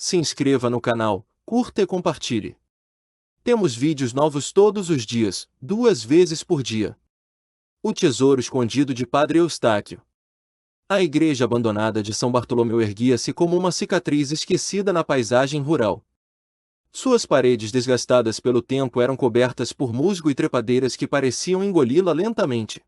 se inscreva no canal, curta e compartilhe. Temos vídeos novos todos os dias, 2 vezes por dia. O tesouro escondido de Padre Eustáquio. A igreja abandonada de São Bartolomeu erguia-se como uma cicatriz esquecida na paisagem rural. Suas paredes desgastadas pelo tempo eram cobertas por musgo e trepadeiras que pareciam engoli-la lentamente.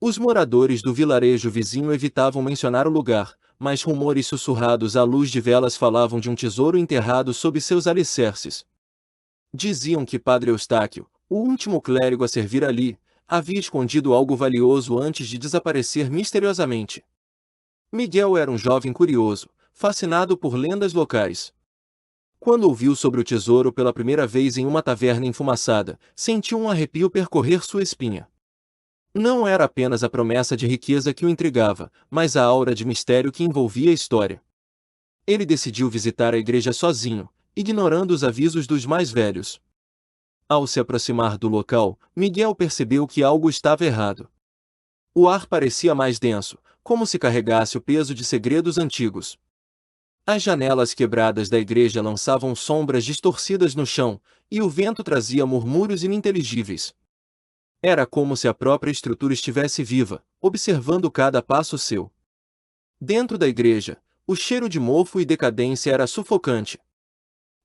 Os moradores do vilarejo vizinho evitavam mencionar o lugar, mas rumores sussurrados à luz de velas falavam de um tesouro enterrado sob seus alicerces. Diziam que Padre Eustáquio, o último clérigo a servir ali, havia escondido algo valioso antes de desaparecer misteriosamente. Miguel era um jovem curioso, fascinado por lendas locais. Quando ouviu sobre o tesouro pela primeira vez em uma taverna enfumaçada, sentiu um arrepio percorrer sua espinha. Não era apenas a promessa de riqueza que o intrigava, mas a aura de mistério que envolvia a história. Ele decidiu visitar a igreja sozinho, ignorando os avisos dos mais velhos. Ao se aproximar do local, Miguel percebeu que algo estava errado. O ar parecia mais denso, como se carregasse o peso de segredos antigos. As janelas quebradas da igreja lançavam sombras distorcidas no chão, e o vento trazia murmúrios ininteligíveis. Era como se a própria estrutura estivesse viva, observando cada passo seu. Dentro da igreja, o cheiro de mofo e decadência era sufocante.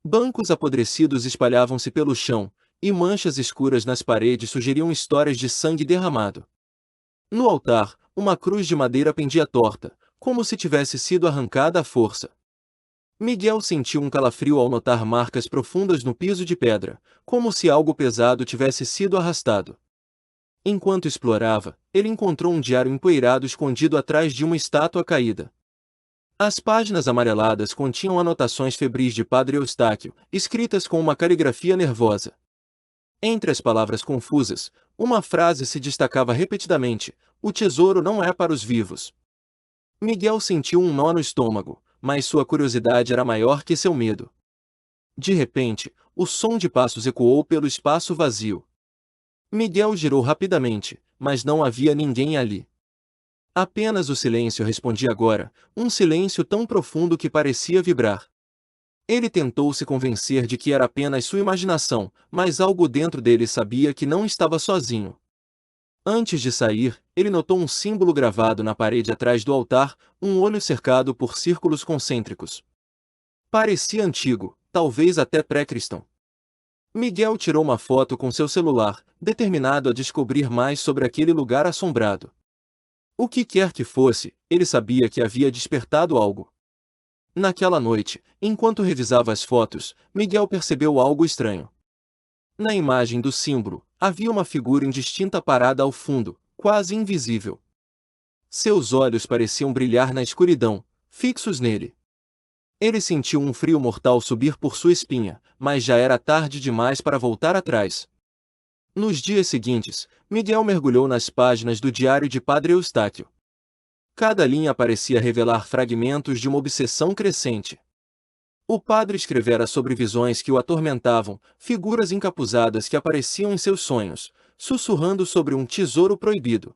Bancos apodrecidos espalhavam-se pelo chão, e manchas escuras nas paredes sugeriam histórias de sangue derramado. No altar, uma cruz de madeira pendia torta, como se tivesse sido arrancada à força. Miguel sentiu um calafrio ao notar marcas profundas no piso de pedra, como se algo pesado tivesse sido arrastado. Enquanto explorava, ele encontrou um diário empoeirado escondido atrás de uma estátua caída. As páginas amareladas continham anotações febris de Padre Eustáquio, escritas com uma caligrafia nervosa. Entre as palavras confusas, uma frase se destacava repetidamente: "O tesouro não é para os vivos." Miguel sentiu um nó no estômago, mas sua curiosidade era maior que seu medo. De repente, o som de passos ecoou pelo espaço vazio. Miguel girou rapidamente, mas não havia ninguém ali. Apenas o silêncio respondia agora, um silêncio tão profundo que parecia vibrar. Ele tentou se convencer de que era apenas sua imaginação, mas algo dentro dele sabia que não estava sozinho. Antes de sair, ele notou um símbolo gravado na parede atrás do altar, um olho cercado por círculos concêntricos. Parecia antigo, talvez até pré-cristão. Miguel tirou uma foto com seu celular, determinado a descobrir mais sobre aquele lugar assombrado. O que quer que fosse, ele sabia que havia despertado algo. Naquela noite, enquanto revisava as fotos, Miguel percebeu algo estranho. Na imagem do símbolo, havia uma figura indistinta parada ao fundo, quase invisível. Seus olhos pareciam brilhar na escuridão, fixos nele. Ele sentiu um frio mortal subir por sua espinha, mas já era tarde demais para voltar atrás. Nos dias seguintes, Miguel mergulhou nas páginas do diário de Padre Eustáquio. Cada linha parecia revelar fragmentos de uma obsessão crescente. O padre escrevera sobre visões que o atormentavam, figuras encapuzadas que apareciam em seus sonhos, sussurrando sobre um tesouro proibido.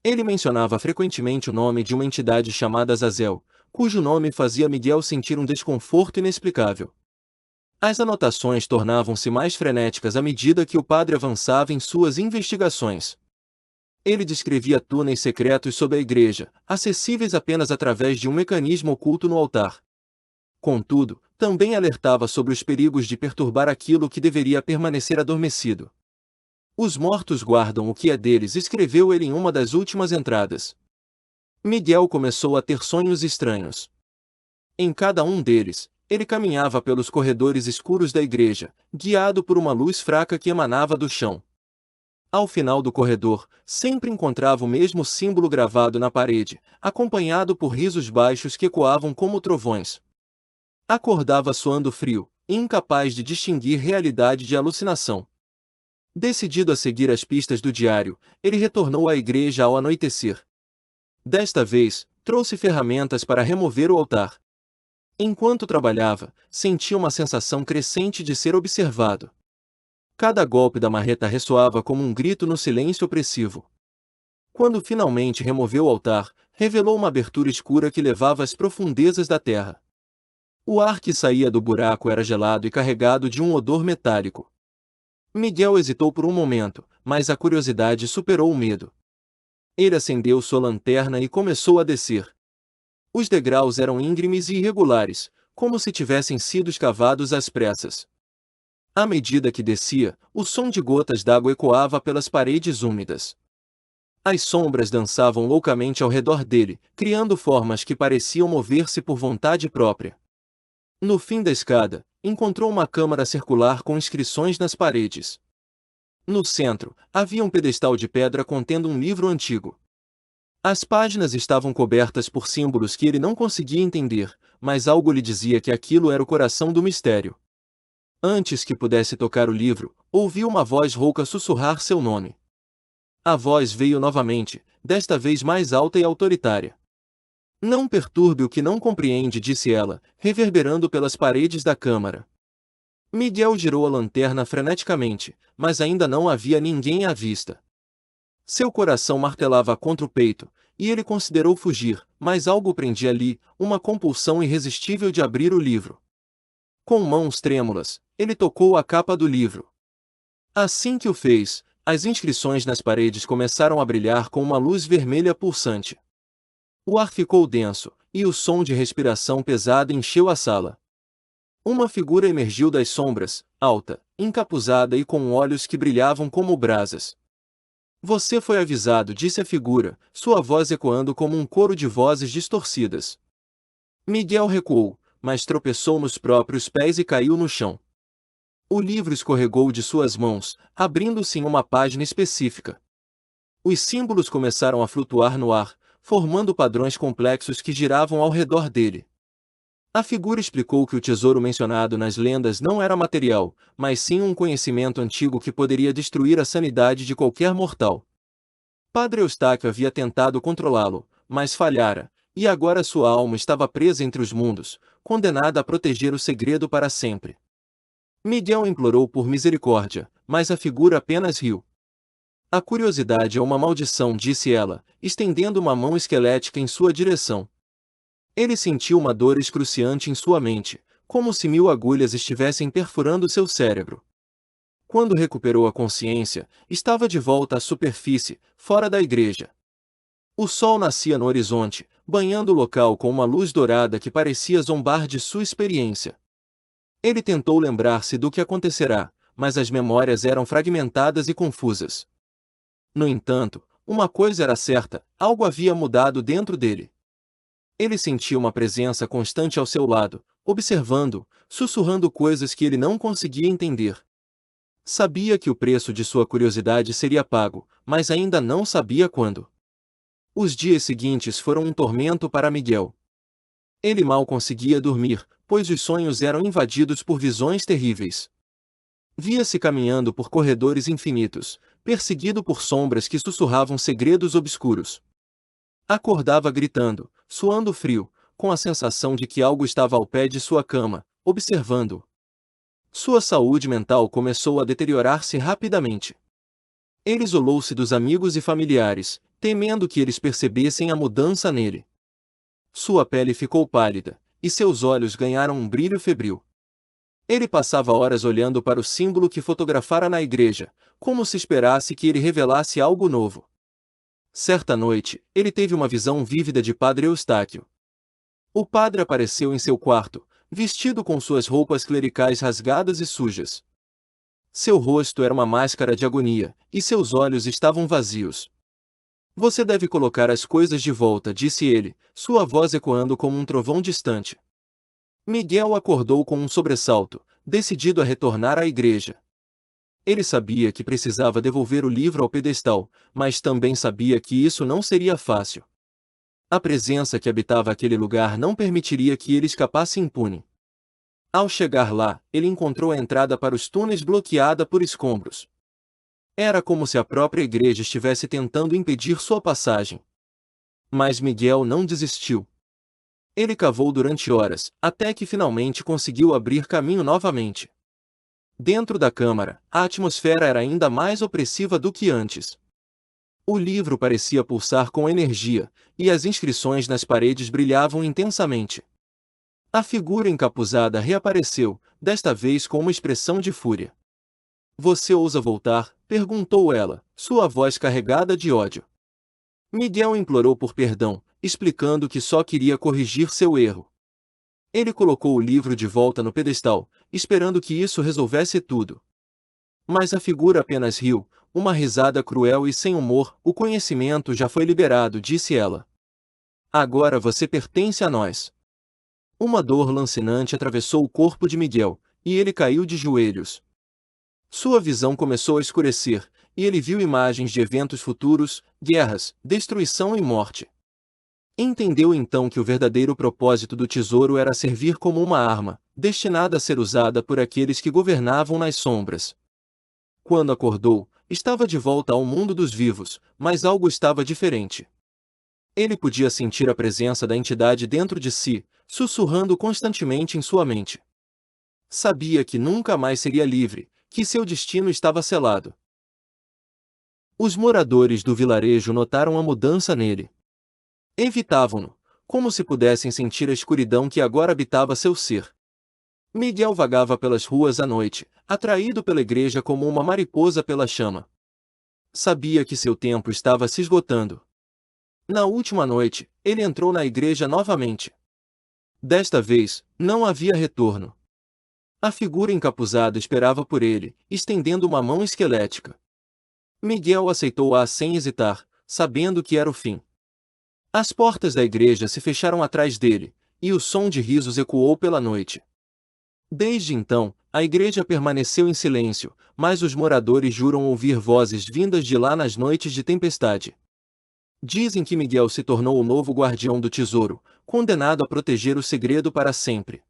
Ele mencionava frequentemente o nome de uma entidade chamada Azazel, cujo nome fazia Miguel sentir um desconforto inexplicável. As anotações tornavam-se mais frenéticas à medida que o padre avançava em suas investigações. Ele descrevia túneis secretos sob a igreja, acessíveis apenas através de um mecanismo oculto no altar. Contudo, também alertava sobre os perigos de perturbar aquilo que deveria permanecer adormecido. "Os mortos guardam o que é deles", escreveu ele em uma das últimas entradas. Miguel começou a ter sonhos estranhos. Em cada um deles, ele caminhava pelos corredores escuros da igreja, guiado por uma luz fraca que emanava do chão. Ao final do corredor, sempre encontrava o mesmo símbolo gravado na parede, acompanhado por risos baixos que ecoavam como trovões. Acordava suando frio, incapaz de distinguir realidade de alucinação. Decidido a seguir as pistas do diário, ele retornou à igreja ao anoitecer. Desta vez, trouxe ferramentas para remover o altar. Enquanto trabalhava, sentia uma sensação crescente de ser observado. Cada golpe da marreta ressoava como um grito no silêncio opressivo. Quando finalmente removeu o altar, revelou uma abertura escura que levava às profundezas da terra. O ar que saía do buraco era gelado e carregado de um odor metálico. Miguel hesitou por um momento, mas a curiosidade superou o medo. Ele acendeu sua lanterna e começou a descer. Os degraus eram íngremes e irregulares, como se tivessem sido escavados às pressas. À medida que descia, o som de gotas d'água ecoava pelas paredes úmidas. As sombras dançavam loucamente ao redor dele, criando formas que pareciam mover-se por vontade própria. No fim da escada, encontrou uma câmara circular com inscrições nas paredes. No centro, havia um pedestal de pedra contendo um livro antigo. As páginas estavam cobertas por símbolos que ele não conseguia entender, mas algo lhe dizia que aquilo era o coração do mistério. Antes que pudesse tocar o livro, ouviu uma voz rouca sussurrar seu nome. A voz veio novamente, desta vez mais alta e autoritária. Não perturbe o que não compreende, disse ela, reverberando pelas paredes da câmara. Miguel girou a lanterna freneticamente, mas ainda não havia ninguém à vista. Seu coração martelava contra o peito, e ele considerou fugir, mas algo o prendia ali, uma compulsão irresistível de abrir o livro. Com mãos trêmulas, ele tocou a capa do livro. Assim que o fez, as inscrições nas paredes começaram a brilhar com uma luz vermelha pulsante. O ar ficou denso, e o som de respiração pesada encheu a sala. Uma figura emergiu das sombras, alta, encapuzada e com olhos que brilhavam como brasas. Você foi avisado, disse a figura, sua voz ecoando como um coro de vozes distorcidas. Miguel recuou, mas tropeçou nos próprios pés e caiu no chão. O livro escorregou de suas mãos, abrindo-se em uma página específica. Os símbolos começaram a flutuar no ar, formando padrões complexos que giravam ao redor dele. A figura explicou que o tesouro mencionado nas lendas não era material, mas sim um conhecimento antigo que poderia destruir a sanidade de qualquer mortal. Padre Eustáquio havia tentado controlá-lo, mas falhara, e agora sua alma estava presa entre os mundos, condenada a proteger o segredo para sempre. Miguel implorou por misericórdia, mas a figura apenas riu. A curiosidade é uma maldição, disse ela, estendendo uma mão esquelética em sua direção. Ele sentiu uma dor excruciante em sua mente, como se 1000 agulhas estivessem perfurando seu cérebro. Quando recuperou a consciência, estava de volta à superfície, fora da igreja. O sol nascia no horizonte, banhando o local com uma luz dourada que parecia zombar de sua experiência. Ele tentou lembrar-se do que acontecerá, mas as memórias eram fragmentadas e confusas. No entanto, uma coisa era certa, algo havia mudado dentro dele. Ele sentia uma presença constante ao seu lado, observando, sussurrando coisas que ele não conseguia entender. Sabia que o preço de sua curiosidade seria pago, mas ainda não sabia quando. Os dias seguintes foram um tormento para Miguel. Ele mal conseguia dormir, pois os sonhos eram invadidos por visões terríveis. Via-se caminhando por corredores infinitos, perseguido por sombras que sussurravam segredos obscuros. Acordava gritando, suando frio, com a sensação de que algo estava ao pé de sua cama, observando-o. Sua saúde mental começou a deteriorar-se rapidamente. Ele isolou-se dos amigos e familiares, temendo que eles percebessem a mudança nele. Sua pele ficou pálida, e seus olhos ganharam um brilho febril. Ele passava horas olhando para o símbolo que fotografara na igreja, como se esperasse que ele revelasse algo novo. Certa noite, ele teve uma visão vívida de Padre Eustáquio. O padre apareceu em seu quarto, vestido com suas roupas clericais rasgadas e sujas. Seu rosto era uma máscara de agonia, e seus olhos estavam vazios. Você deve colocar as coisas de volta, disse ele, sua voz ecoando como um trovão distante. Miguel acordou com um sobressalto, decidido a retornar à igreja. Ele sabia que precisava devolver o livro ao pedestal, mas também sabia que isso não seria fácil. A presença que habitava aquele lugar não permitiria que ele escapasse impune. Ao chegar lá, ele encontrou a entrada para os túneis bloqueada por escombros. Era como se a própria igreja estivesse tentando impedir sua passagem. Mas Miguel não desistiu. Ele cavou durante horas, até que finalmente conseguiu abrir caminho novamente. Dentro da câmara, a atmosfera era ainda mais opressiva do que antes. O livro parecia pulsar com energia, e as inscrições nas paredes brilhavam intensamente. A figura encapuzada reapareceu, desta vez com uma expressão de fúria. Você ousa voltar? Perguntou ela, sua voz carregada de ódio. Miguel implorou por perdão, explicando que só queria corrigir seu erro. Ele colocou o livro de volta no pedestal, esperando que isso resolvesse tudo. Mas a figura apenas riu, uma risada cruel e sem humor. O conhecimento já foi liberado, disse ela. Agora você pertence a nós. Uma dor lancinante atravessou o corpo de Miguel, e ele caiu de joelhos. Sua visão começou a escurecer, e ele viu imagens de eventos futuros, guerras, destruição e morte. Entendeu então que o verdadeiro propósito do tesouro era servir como uma arma, destinada a ser usada por aqueles que governavam nas sombras. Quando acordou, estava de volta ao mundo dos vivos, mas algo estava diferente. Ele podia sentir a presença da entidade dentro de si, sussurrando constantemente em sua mente. Sabia que nunca mais seria livre, que seu destino estava selado. Os moradores do vilarejo notaram a mudança nele. Evitavam-no, como se pudessem sentir a escuridão que agora habitava seu ser. Miguel vagava pelas ruas à noite, atraído pela igreja como uma mariposa pela chama. Sabia que seu tempo estava se esgotando. Na última noite, ele entrou na igreja novamente. Desta vez, não havia retorno. A figura encapuzada esperava por ele, estendendo uma mão esquelética. Miguel aceitou-a sem hesitar, sabendo que era o fim. As portas da igreja se fecharam atrás dele, e o som de risos ecoou pela noite. Desde então, a igreja permaneceu em silêncio, mas os moradores juram ouvir vozes vindas de lá nas noites de tempestade. Dizem que Miguel se tornou o novo guardião do tesouro, condenado a proteger o segredo para sempre.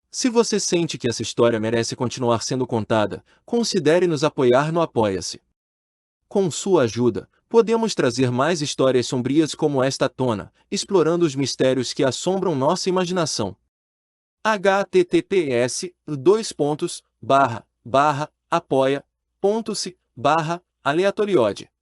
Se você sente que essa história merece continuar sendo contada, considere nos apoiar no Apoia-se. Com sua ajuda, podemos trazer mais histórias sombrias como esta à tona, explorando os mistérios que assombram nossa imaginação. https://apoia.se/aleatoriode